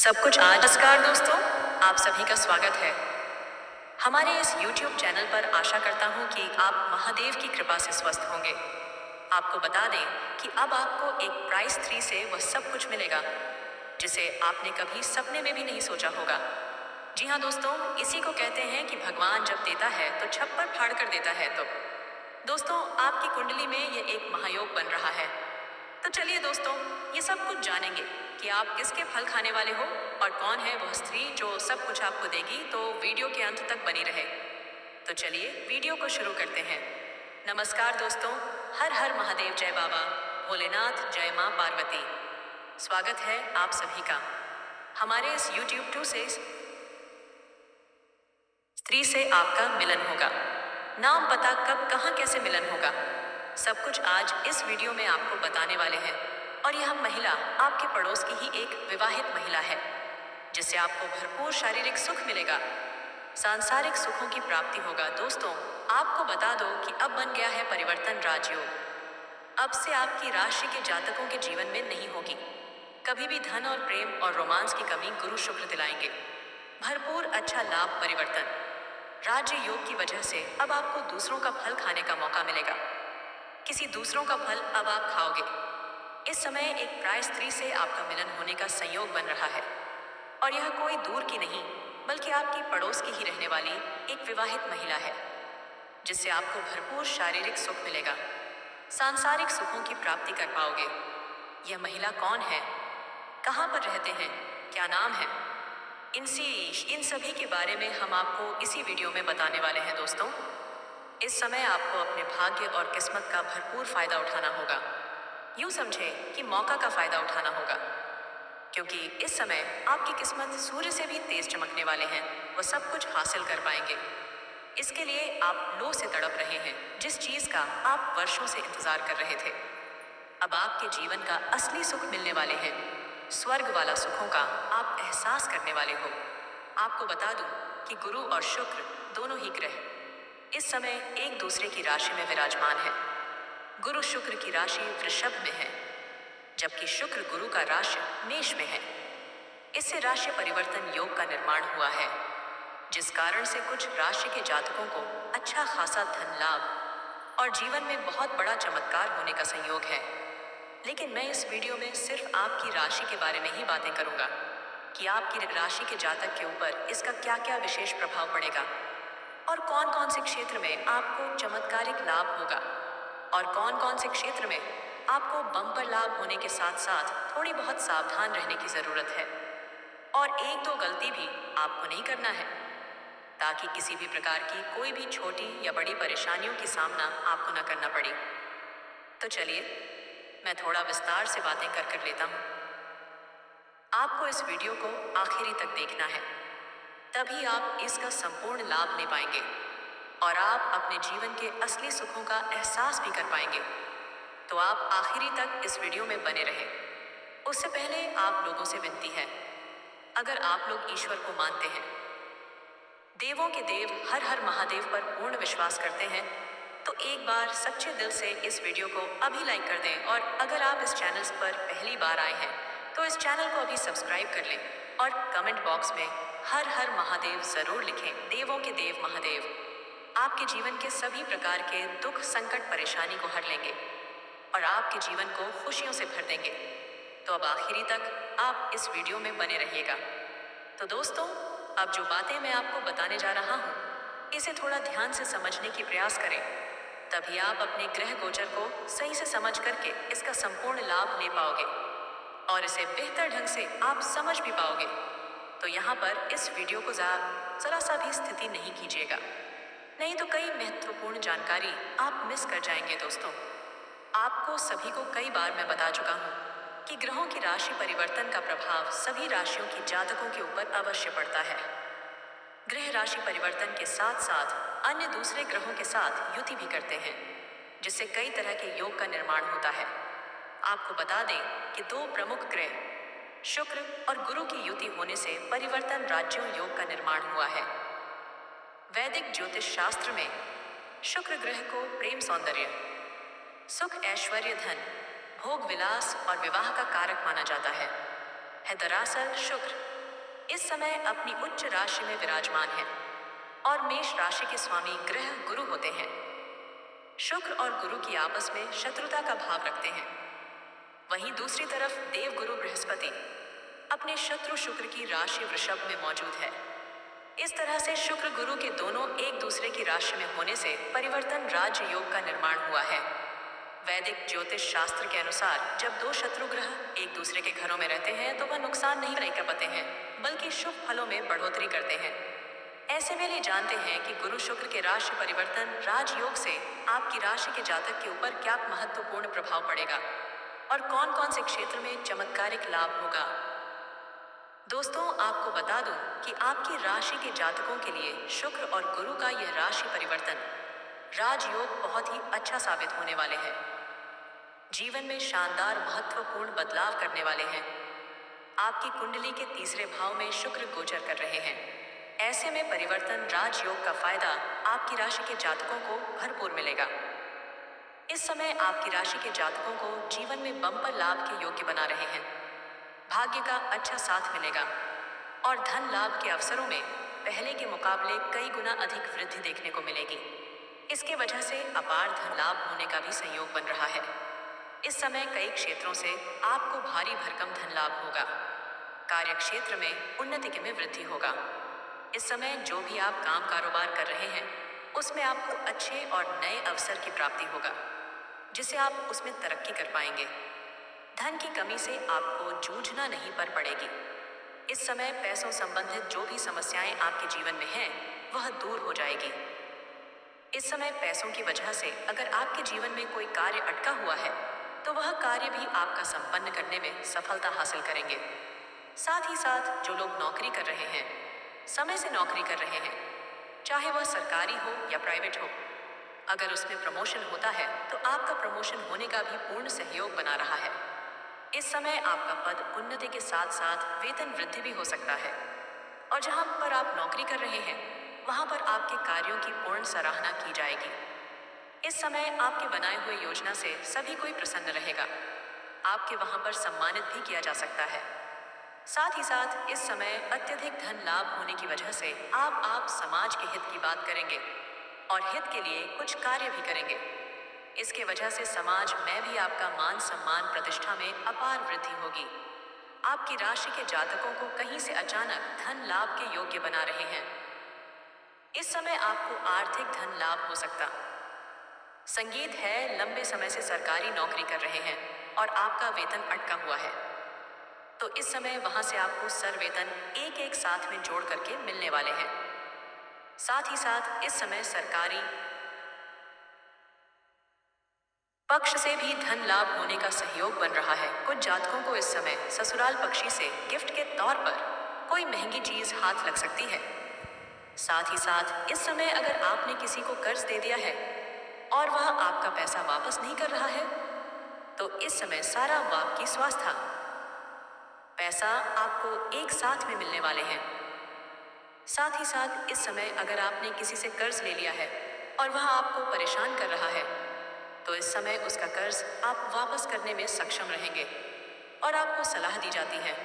सब कुछ आज। नमस्कार दोस्तों, आप सभी का स्वागत है हमारे इस YouTube चैनल पर। आशा करता हूँ कि आप महादेव की कृपा से स्वस्थ होंगे। आपको बता दें कि अब आपको एक प्राइस 3 से वह सब कुछ मिलेगा जिसे आपने कभी सपने में भी नहीं सोचा होगा। जी हाँ दोस्तों, इसी को कहते हैं कि भगवान जब देता है तो छप्पर फाड़ कर देता है। तो दोस्तों, आपकी कुंडली में ये एक महायोग बन रहा है। तो चलिए दोस्तों, ये सब कुछ जानेंगे कि आप किसके फल खाने वाले हो और कौन है वह स्त्री जो सब कुछ आपको देगी। तो वीडियो के अंत तक बनी रहे। तो चलिए वीडियो को शुरू करते हैं। नमस्कार दोस्तों, हर हर महादेव, जय बाबा भोलेनाथ, जय माँ पार्वती। स्वागत है आप सभी का हमारे इस YouTube 2 से स्त्री से आपका मिलन होगा। नाम, पता, कब, कहाँ, कैसे मिलन होगा, सब कुछ आज इस वीडियो में आपको बताने वाले हैं। और यह महिला आपके पड़ोस की ही एक विवाहित महिला है जिससे आपको भरपूर शारीरिक सुख मिलेगा, सांसारिक सुखों की प्राप्ति होगा। दोस्तों, आपको बता दो कि अब बन गया है परिवर्तन राजयोग। अब से आपकी राशि के जातकों के जीवन में नहीं होगी कभी भी धन और प्रेम और रोमांस की कमी। गुरु शुक्र दिलाएंगे भरपूर अच्छा लाभ। परिवर्तन राज्य योग की वजह से अब आपको दूसरों का फल खाने का मौका मिलेगा। किसी दूसरों का फल अब आप खाओगे। इस समय एक प्राय स्त्री से आपका मिलन होने का संयोग बन रहा है और यह कोई दूर की नहीं बल्कि आपकी पड़ोस की ही रहने वाली एक विवाहित महिला है जिससे आपको भरपूर शारीरिक सुख मिलेगा, सांसारिक सुखों की प्राप्ति कर पाओगे। यह महिला कौन है, कहाँ पर रहते हैं, क्या नाम है, इन सभी के बारे में हम आपको इसी वीडियो में बताने वाले हैं। दोस्तों, इस समय आपको अपने भाग्य और किस्मत का भरपूर फायदा उठाना होगा। यूं समझे कि मौका का फायदा उठाना होगा, क्योंकि इस समय आपकी किस्मत सूर्य से भी तेज चमकने वाले हैं। वह सब कुछ हासिल कर पाएंगे। इसके लिए आप लो से तड़प रहे हैं, जिस चीज का आप वर्षों से इंतजार कर रहे थे। अब आपके जीवन का असली सुख मिलने वाले हैं। स्वर्ग वाला सुखों का आप एहसास करने वाले हो। आपको बता दूं कि गुरु और शुक्र दोनों ही ग्रह इस समय एक दूसरे की राशि में विराजमान है। गुरु शुक्र की राशि वृषभ में है जबकि शुक्र गुरु का राशि मेष में है। इससे राशि परिवर्तन योग का निर्माण हुआ है जिस कारण से कुछ राशि के जातकों को अच्छा खासा धन लाभ और जीवन में बहुत बड़ा चमत्कार होने का संयोग है। लेकिन मैं इस वीडियो में सिर्फ आपकी राशि के बारे में ही बातें करूंगा कि आपकी राशि के जातक के ऊपर इसका क्या क्या विशेष प्रभाव पड़ेगा और कौन कौन से क्षेत्र में आपको चमत्कारिक लाभ होगा और कौन कौन से क्षेत्र में आपको बम्पर लाभ होने के साथ साथ थोड़ी बहुत सावधान रहने की जरूरत है और एक दो गलती भी आपको नहीं करना है ताकि किसी भी प्रकार की कोई भी छोटी या बड़ी परेशानियों की सामना आपको न करना पड़े। तो चलिए, मैं थोड़ा विस्तार से बातें कर लेता हूँ। आपको इस वीडियो को आखिरी तक देखना है, तभी आप इसका संपूर्ण लाभ ले पाएंगे और आप अपने जीवन के असली सुखों का एहसास भी कर पाएंगे। तो आप आखिरी तक इस वीडियो में बने रहें। उससे पहले आप लोगों से विनती है, अगर आप लोग ईश्वर को मानते हैं, देवों के देव हर हर महादेव पर पूर्ण विश्वास करते हैं, तो एक बार सच्चे दिल से इस वीडियो को अभी लाइक कर दें। और अगर आप इस चैनल पर पहली बार आए हैं तो इस चैनल को अभी सब्सक्राइब कर लें और कमेंट बॉक्स में हर हर महादेव जरूर लिखें। देवों के देव महादेव आपके जीवन के सभी प्रकार के दुख, संकट, परेशानी को हर लेंगे और आपके जीवन को खुशियों से भर देंगे। तो अब आखिरी तक आप इस वीडियो में बने रहिएगा। तो दोस्तों, अब जो बातें मैं आपको बताने जा रहा हूँ, इसे थोड़ा ध्यान से समझने की प्रयास करें, तभी आप अपने ग्रह गोचर को सही से समझ करके इसका संपूर्ण लाभ ले पाओगे और इसे बेहतर ढंग से आप समझ भी पाओगे। तो यहाँ पर इस वीडियो को जरा सा भी स्थिति नहीं कीजिएगा, नहीं तो कई महत्वपूर्ण जानकारी आप मिस कर जाएंगे। दोस्तों, आपको सभी को कई बार मैं बता चुका हूँ कि ग्रहों की राशि परिवर्तन का प्रभाव सभी राशियों की जातकों के ऊपर अवश्य पड़ता है। ग्रह राशि परिवर्तन के साथ साथ अन्य दूसरे ग्रहों के साथ युति भी करते हैं जिससे कई तरह के योग का निर्माण होता है। आपको बता दें कि दो प्रमुख ग्रह शुक्र और गुरु की युति होने से परिवर्तन राज्यों योग का निर्माण हुआ है। वैदिक ज्योतिष शास्त्र में शुक्र ग्रह को प्रेम, सौंदर्य, सुख, ऐश्वर्य, धन, भोग, विलास और विवाह का कारक माना जाता है। दरअसल शुक्र इस समय अपनी उच्च राशि में विराजमान है और मेष राशि के स्वामी ग्रह गुरु होते हैं। शुक्र और गुरु की आपस में शत्रुता का भाव रखते हैं। वहीं दूसरी तरफ देव गुरु बृहस्पति अपने शत्रु शुक्र की राशि वृषभ में मौजूद है। इस तरह से शुक्र गुरु के दोनों एक दूसरे की राशि में होने से परिवर्तन राज योग का निर्माण हुआ है। वैदिक ज्योतिष शास्त्र के अनुसार जब दो शत्रु ग्रह एक दूसरे के घरों में रहते हैं तो वह नुकसान नहीं कर पाते हैं, बल्कि शुभ फलों में बढ़ोतरी करते हैं। ऐसे में ये जानते हैं कि गुरु शुक्र के राशि परिवर्तन राजयोग से आपकी राशि के जातक के ऊपर क्या महत्वपूर्ण प्रभाव पड़ेगा और कौन कौन से क्षेत्र में चमत्कारिक लाभ होगा। दोस्तों, आपको बता दूं कि आपकी राशि के जातकों के लिए शुक्र और गुरु का यह राशि परिवर्तन राजयोग बहुत ही अच्छा साबित होने वाले हैं। जीवन में शानदार महत्वपूर्ण बदलाव करने वाले हैं। आपकी कुंडली के तीसरे भाव में शुक्र गोचर कर रहे हैं। ऐसे में परिवर्तन राजयोग का फायदा आपकी राशि के जातकों को भरपूर मिलेगा। इस समय आपकी राशि के जातकों को जीवन में बम्पर लाभ के योग्य बना रहे हैं। भाग्य का अच्छा साथ मिलेगा और धन लाभ के अवसरों में पहले के मुकाबले कई गुना अधिक वृद्धि देखने को मिलेगी। इसके वजह से अपार धन लाभ होने का भी संयोग बन रहा है। इस समय कई क्षेत्रों से आपको भारी भरकम धन लाभ होगा। कार्य क्षेत्र में उन्नति में वृद्धि होगा। इस समय जो भी आप काम कारोबार कर रहे हैं उसमें आपको अच्छे और नए अवसर की प्राप्ति होगा, जिससे आप उसमें तरक्की कर पाएंगे। धन की कमी से आपको जूझना नहीं पड़ेगी। इस समय पैसों संबंधित जो भी समस्याएं आपके जीवन में हैं वह दूर हो जाएगी। इस समय पैसों की वजह से अगर आपके जीवन में कोई कार्य अटका हुआ है तो वह कार्य भी आपका संपन्न करने में सफलता हासिल करेंगे। साथ ही साथ जो लोग नौकरी कर रहे हैं, समय से नौकरी कर रहे हैं, चाहे वह सरकारी हो या प्राइवेट हो, अगर उसमें प्रमोशन होता है तो आपका प्रमोशन होने का भी पूर्ण सहयोग बना रहा है। इस समय आपका पद उन्नति के साथ साथ वेतन वृद्धि भी हो सकता है और जहां पर आप नौकरी कर रहे हैं वहां पर आपके कार्यों की पूर्ण सराहना की जाएगी। इस समय आपके बनाए हुए योजना से सभी कोई प्रसन्न रहेगा। आपके वहां पर सम्मानित भी किया जा सकता है। साथ ही साथ इस समय अत्यधिक धन लाभ होने की वजह से आप समाज के हित की बात करेंगे और हित के लिए कुछ कार्य भी करेंगे। इसके वजह से समाज में भी आपका मान सम्मान प्रतिष्ठा में अपार वृद्धि होगी। आपकी राशि के जातकों को कहीं से अचानक धन लाभ के योग्य बना रहे हैं। इस समय आपको आर्थिक धन लाभ हो सकता। संगीत है, लंबे समय से सरकारी नौकरी कर रहे हैं और आपका वेतन अटका हुआ है तो इस समय वहां से आपको सर वेतन एक साथ में जोड़ करके मिलने वाले हैं। साथ ही साथ इस समय सरकारी पक्ष से भी धन लाभ होने का सहयोग बन रहा है। कुछ जातकों को इस समय ससुराल पक्षी से गिफ्ट के तौर पर कोई महंगी चीज हाथ लग सकती है। साथ ही साथ इस समय अगर आपने किसी को कर्ज दे दिया है और वह आपका पैसा वापस नहीं कर रहा है तो इस समय सारा आपकी स्वास्थ्य पैसा आपको एक साथ में मिलने वाले हैं। साथ ही साथ इस समय अगर आपने किसी से कर्ज ले लिया है और वह आपको परेशान कर रहा है तो इस समय उसका कर्ज आप वापस करने में सक्षम रहेंगे और आपको सलाह दी जाती है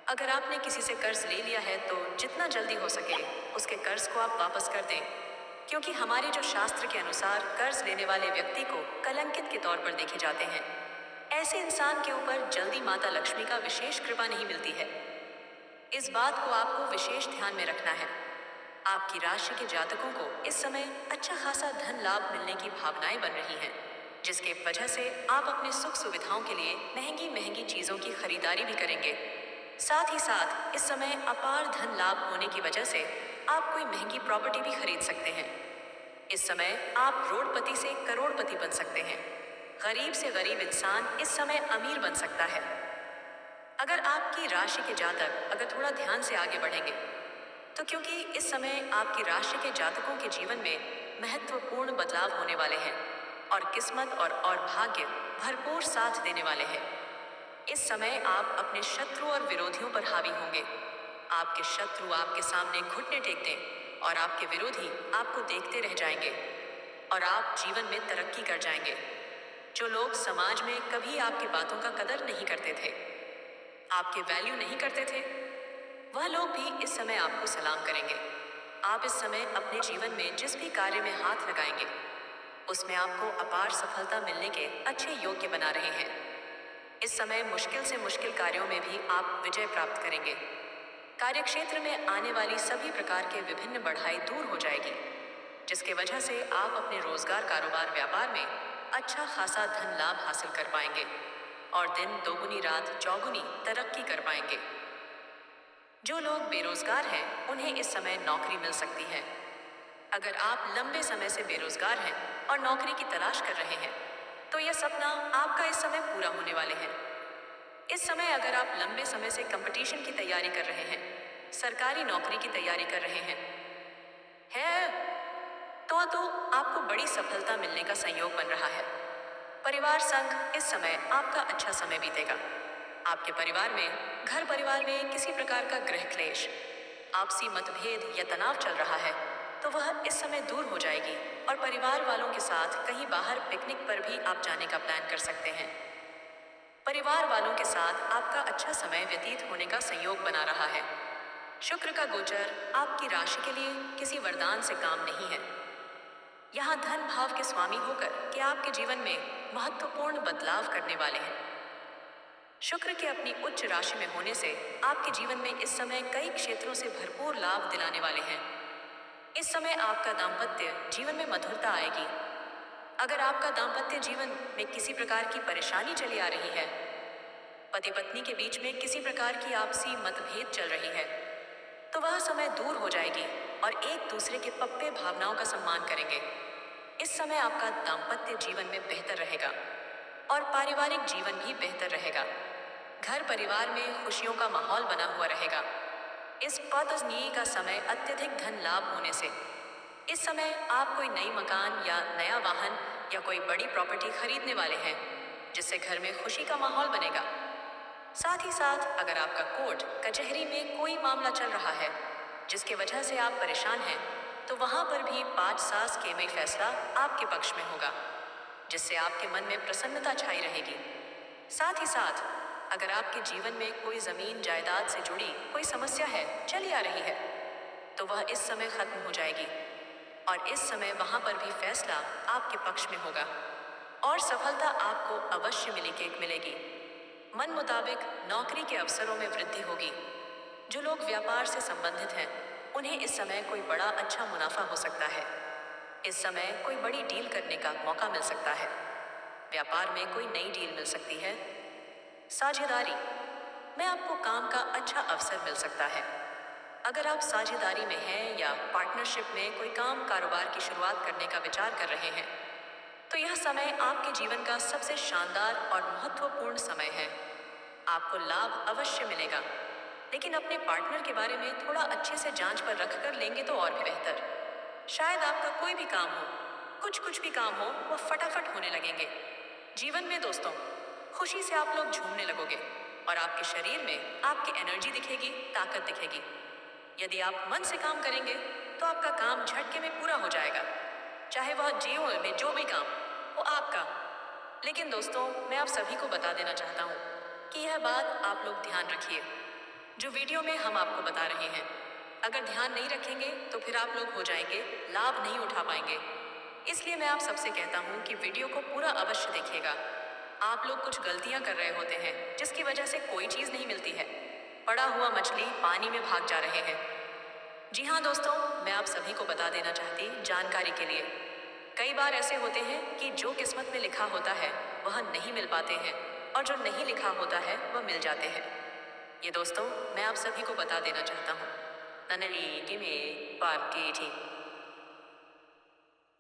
अगर आपने किसी से कर्ज ले लिया है तो जितना जल्दी हो सके उसके कर्ज को आप वापस कर दें, क्योंकि हमारे जो शास्त्र के अनुसार कर्ज लेने वाले व्यक्ति को कलंकित के तौर पर देखे जाते हैं। ऐसे इंसान के ऊपर जल्दी माता लक्ष्मी का विशेष कृपा नहीं मिलती है। इस बात को आपको विशेष ध्यान में रखना है। आपकी राशि के जातकों को इस समय अच्छा खासा धन लाभ मिलने की भावनाएं बन रही हैं, जिसके वजह से आप अपने सुख सुविधाओं के लिए महंगी महंगी चीजों की खरीदारी भी करेंगे। साथ ही साथ इस समय अपार धन लाभ होने की वजह से आप कोई महंगी प्रॉपर्टी भी खरीद सकते हैं। इस समय आप रोडपति से करोड़पति बन सकते हैं। गरीब से गरीब इंसान इस समय अमीर बन सकता है। अगर आपकी राशि के जातक अगर थोड़ा ध्यान से आगे बढ़ेंगे तो क्योंकि इस समय आपकी राशि के जातकों के जीवन में महत्वपूर्ण बदलाव होने वाले हैं और किस्मत और भाग्य भरपूर साथ देने वाले हैं। इस समय आप अपने शत्रु और विरोधियों पर हावी होंगे। आपके शत्रु आपके सामने घुटने टेक दें और आपके विरोधी आपको देखते रह जाएंगे और आप जीवन में तरक्की कर जाएंगे। जो लोग समाज में कभी आपकी बातों का कदर नहीं करते थे, आपके वैल्यू नहीं करते थे, वह लोग भी इस समय आपको सलाम करेंगे। आप इस समय अपने जीवन में जिस भी कार्य में हाथ लगाएंगे, उसमें आपको अपार सफलता मिलने के अच्छे योग्य बना रहे हैं। इस समय मुश्किल से मुश्किल कार्यों में भी आप विजय प्राप्त करेंगे। कार्यक्षेत्र में आने वाली सभी प्रकार के विभिन्न बढ़ाई दूर हो जाएगी, जिसके वजह से आप अपने रोजगार, कारोबार, व्यापार में अच्छा खासा धन लाभ हासिल कर पाएंगे और दिन दोगुनी रात चौगुनी तरक्की कर पाएंगे। जो लोग बेरोजगार हैं, उन्हें इस समय नौकरी मिल सकती है। अगर आप लंबे समय से बेरोजगार हैं और नौकरी की तलाश कर रहे हैं, तो यह सपना आपका इस समय पूरा होने वाले हैं। इस समय अगर आप लंबे समय से कंपटीशन की तैयारी कर रहे हैं, सरकारी नौकरी की तैयारी कर रहे हैं, तो आपको बड़ी सफलता मिलने का संयोग बन रहा है। परिवार संग इस समय आपका अच्छा समय बीतेगा। आपके परिवार में, घर परिवार में किसी प्रकार का गृह क्लेश, आपसी मतभेद या तनाव चल रहा है, तो वह इस समय दूर हो जाएगी और परिवार वालों के साथ कहीं बाहर पिकनिक पर भी आप जाने का प्लान कर सकते हैं। परिवार वालों के साथ आपका अच्छा समय व्यतीत होने का संयोग बना रहा है। शुक्र का गोचर आपकी राशि के लिए किसी वरदान से काम नहीं है। यहाँ धन भाव के स्वामी होकर कि आपके जीवन में महत्वपूर्ण बदलाव करने वाले हैं। शुक्र के अपनी उच्च राशि में होने से आपके जीवन में इस समय कई क्षेत्रों से भरपूर लाभ दिलाने वाले हैं। इस समय आपका दाम्पत्य जीवन में मधुरता आएगी। अगर आपका दाम्पत्य जीवन में किसी प्रकार की परेशानी चली आ रही है, पति पत्नी के बीच में किसी प्रकार की आपसी मतभेद चल रही है, तो वह समय दूर हो जाएगी और एक दूसरे के पप्पे भावनाओं का सम्मान करेंगे। इस समय आपका दाम्पत्य जीवन में बेहतर रहेगा और पारिवारिक जीवन भी बेहतर रहेगा। घर परिवार में खुशियों का माहौल बना हुआ रहेगा। इस पतनी का समय अत्यधिक धन लाभ होने से इस समय आप कोई नई मकान या नया वाहन या कोई बड़ी प्रॉपर्टी खरीदने वाले हैं, जिससे घर में खुशी का माहौल बनेगा। साथ ही साथ अगर आपका कोर्ट कचहरी में कोई मामला चल रहा है जिसकी वजह से आप परेशान हैं, तो वहां पर भी 5 सास के में फैसला आपके पक्ष में होगा, जिससे आपके मन में प्रसन्नता छाई रहेगी। साथ ही साथ अगर आपके जीवन में कोई जमीन जायदाद से जुड़ी कोई समस्या है, चली आ रही है, तो वह इस समय खत्म हो जाएगी और इस समय वहां पर भी फैसला आपके पक्ष में होगा और सफलता आपको अवश्य मिलेगी। मन मुताबिक नौकरी के अवसरों में वृद्धि होगी। जो लोग व्यापार से संबंधित हैं, उन्हें इस समय कोई बड़ा अच्छा मुनाफा हो सकता है। इस समय कोई बड़ी डील करने का मौका मिल सकता है। व्यापार में कोई नई डील मिल सकती है। साझेदारी में आपको काम का अच्छा अवसर मिल सकता है। अगर आप साझेदारी में हैं या पार्टनरशिप में कोई काम कारोबार की शुरुआत करने का विचार कर रहे हैं, तो यह समय आपके जीवन का सबसे शानदार और महत्वपूर्ण समय है। आपको लाभ अवश्य मिलेगा, लेकिन अपने पार्टनर के बारे में थोड़ा अच्छे से जांच पर रख कर लेंगे तो और भी बेहतर। शायद आपका कोई भी काम हो, कुछ भी काम हो, वह फटाफट होने लगेंगे। जीवन में दोस्तों, खुशी से आप लोग झूमने लगोगे और आपके शरीर में आपकी एनर्जी दिखेगी, ताकत दिखेगी। यदि आप मन से काम करेंगे तो आपका काम झटके में पूरा हो जाएगा, चाहे वह जीवन में जो भी काम वो आपका। लेकिन दोस्तों, मैं आप सभी को बता देना चाहता हूँ कि यह बात आप लोग ध्यान रखिए जो वीडियो में हम आपको बता रहे हैं। अगर ध्यान नहीं रखेंगे तो फिर आप लोग हो जाएंगे, लाभ नहीं उठा पाएंगे। इसलिए मैं आप सबसे कहता हूँ कि वीडियो को पूरा अवश्य देखिएगा। आप लोग कुछ गलतियां कर रहे होते हैं जिसकी वजह से कोई चीज नहीं मिलती है। पड़ा हुआ मछली पानी में भाग जा रहे हैं। जी हाँ दोस्तों, मैं आप सभी को बता देना चाहती जानकारी के लिए, कई बार ऐसे होते हैं कि जो किस्मत में लिखा होता है वह नहीं मिल पाते हैं और जो नहीं लिखा होता है वह मिल जाते हैं। ये दोस्तों, मैं आप सभी को बता देना चाहता हूँ। ननली गिमे पाम की थी।